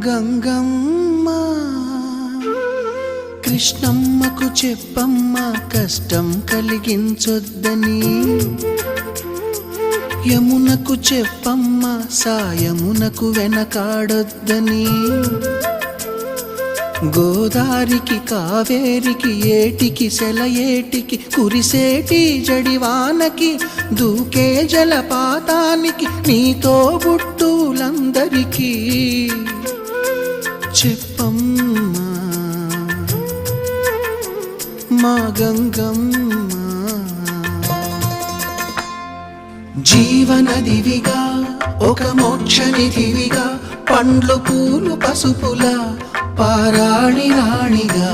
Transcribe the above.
గంగమ్మ కృష్ణమ్మకు చెప్పమ్మ కష్టం కలిగించొద్దని, యమునకు చెప్పమ్మ సాయమునకు వెనకాడొద్దని, గోదారికి కావేరికి ఏటికి సెలయేటికి కురిసేటి జడివానకి దూకే జలపాతానికి నీతో బుట్టులందరికీ చెప్పమ్మా మా గంగమ్మ. జీవనదివిగా ఒక మోక్షనిధివిగా పండ్లు పూలు పసుపుల పారాణి రాణిగా